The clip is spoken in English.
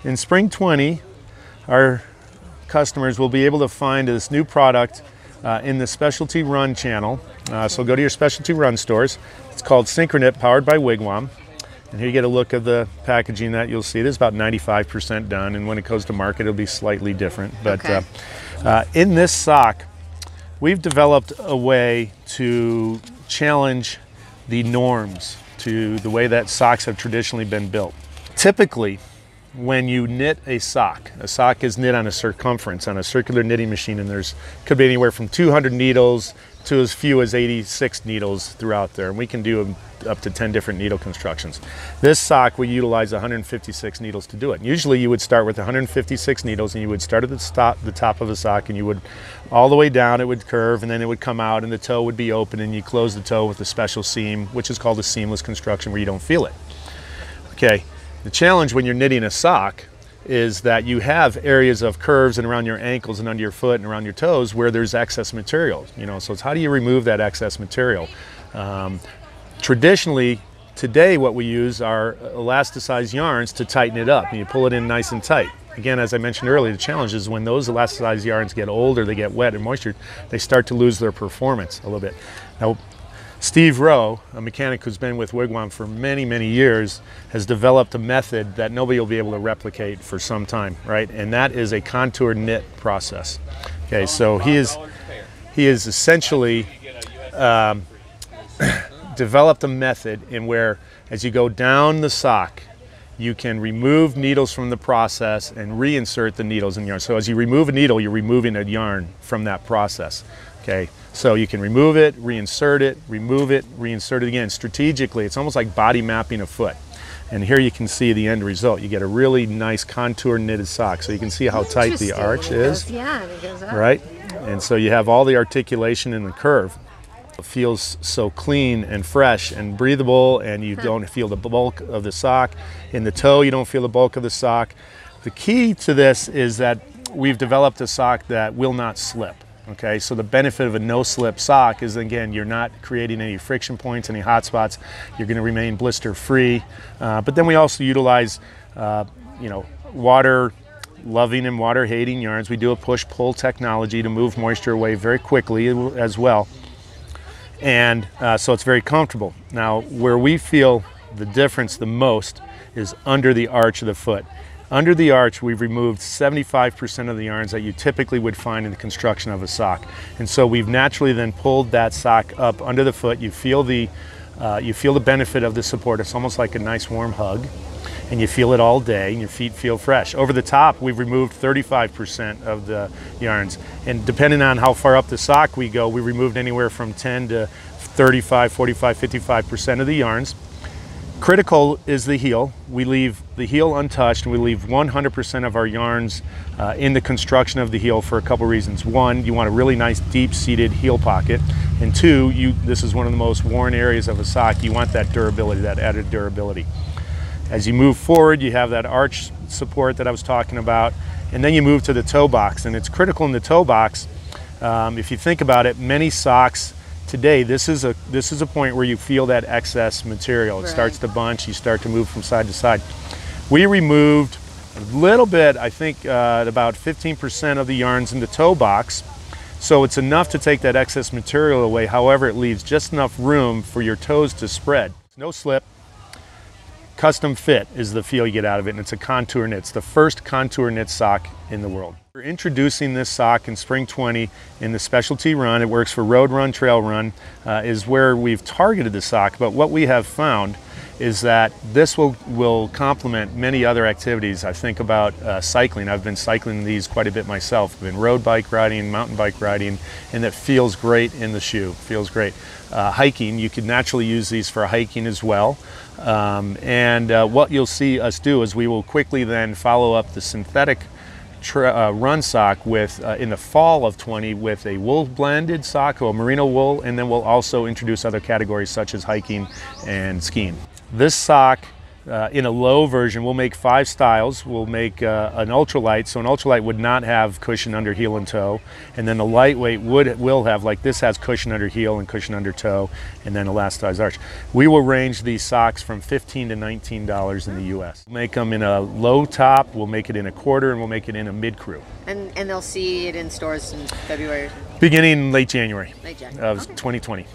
In spring 20, our customers will be able to find this new product in the specialty run channel. So go to your specialty run stores. It's called Synchro Knit, powered by Wigwam. And here you get a look of the packaging that you'll see. This is about 95% done, and when it goes to market, it'll be slightly different. But okay. In this sock, we've developed a way to challenge the norms to the way that socks have traditionally been built. Typically, when you knit a sock is knit on a circumference, on a circular knitting machine, and there's could be anywhere from 200 needles to as few as 86 needles throughout there, and we can do up to 10 different needle constructions. This sock, we utilize 156 needles to do it. Usually you would start with 156 needles, and you would start at the top of the sock, and you would all the way down, it would curve, and then it would come out, and the toe would be open, and you close the toe with a special seam, which is called a seamless construction, where you don't feel it. Okay. The challenge when you're knitting a sock is that you have areas of curves and around your ankles and under your foot and around your toes where there's excess material. So it's how do you remove that excess material? Traditionally, today what we use are elasticized yarns to tighten it up, and you pull it in nice and tight. Again, as I mentioned earlier, the challenge is when those elasticized yarns get old or they get wet and moisture, they start to lose their performance a little bit. Now, Steve Rowe, a mechanic who's been with Wigwam for many, many years, has developed a method that nobody will be able to replicate for some time, right? And that is a contour knit process. Okay, so he is essentially developed a method in where, as you go down the sock, you can remove needles from the process and reinsert the needles in the yarn. So as you remove a needle, you're removing a yarn from that process. Okay, so you can remove it, reinsert it, remove it, reinsert it again. Strategically, it's almost like body mapping a foot. And here you can see the end result. You get a really nice contour knitted sock. So you can see how tight the arch is. Yeah, it goes up. Right? And so you have all the articulation in the curve. It feels so clean and fresh and breathable, and you don't feel the bulk of the sock. In the toe, you don't feel the bulk of the sock. The key to this is that we've developed a sock that will not slip. Okay, so the benefit of a no-slip sock is, again, you're not creating any friction points, any hot spots. You're going to remain blister-free. But then we also utilize, water-loving and water-hating yarns. We do a push-pull technology to move moisture away very quickly as well. And so it's very comfortable. Now, where we feel the difference the most is under the arch of the foot. Under the arch, we've removed 75% of the yarns that you typically would find in the construction of a sock. And so we've naturally then pulled that sock up under the foot. You feel the benefit of the support. It's almost like a nice warm hug, and you feel it all day, and your feet feel fresh. Over the top, we've removed 35% of the yarns. And depending on how far up the sock we go, we removed anywhere from 10 to 35, 45, 55% of the yarns. Critical is the heel. We leave the heel untouched, and we leave 100% of our yarns in the construction of the heel for a couple reasons. One, you want a really nice deep-seated heel pocket, and two, this is one of the most worn areas of a sock. You want that durability, that added durability. As you move forward, you have that arch support that I was talking about, and then you move to the toe box, and it's critical in the toe box. If you think about it, many socks today, this is a point where you feel that excess material. It starts to bunch, you start to move from side to side. We removed a little bit, I think about 15% of the yarns in the toe box, so it's enough to take that excess material away. However, it leaves just enough room for your toes to spread. No slip. Custom fit is the feel you get out of it, and it's a contour knit. It's the first contour knit sock in the world. We're introducing this sock in spring 20 in the specialty run. It works for road run, trail run, is where we've targeted the sock. But what we have found is that this will complement many other activities. I think about cycling. I've been cycling these quite a bit myself. I've been road bike riding, mountain bike riding, and it feels great in the shoe. Feels great. Hiking, you could naturally use these for hiking as well. What you'll see us do is we will quickly then follow up the synthetic run sock with in the fall of 20 with a wool blended sock or merino wool, and then we'll also introduce other categories such as hiking and skiing. This sock In a low version, we'll make 5 styles. We'll make an ultralight, so an ultralight would not have cushion under heel and toe, and then the lightweight will have, like this has cushion under heel and cushion under toe, and then elasticized arch. We will range these socks from $15 to $19 in the U.S. We'll make them in a low top, we'll make it in a quarter, and we'll make it in a mid-crew. And they'll see it in stores in February? Beginning late January, Late January. of 2020.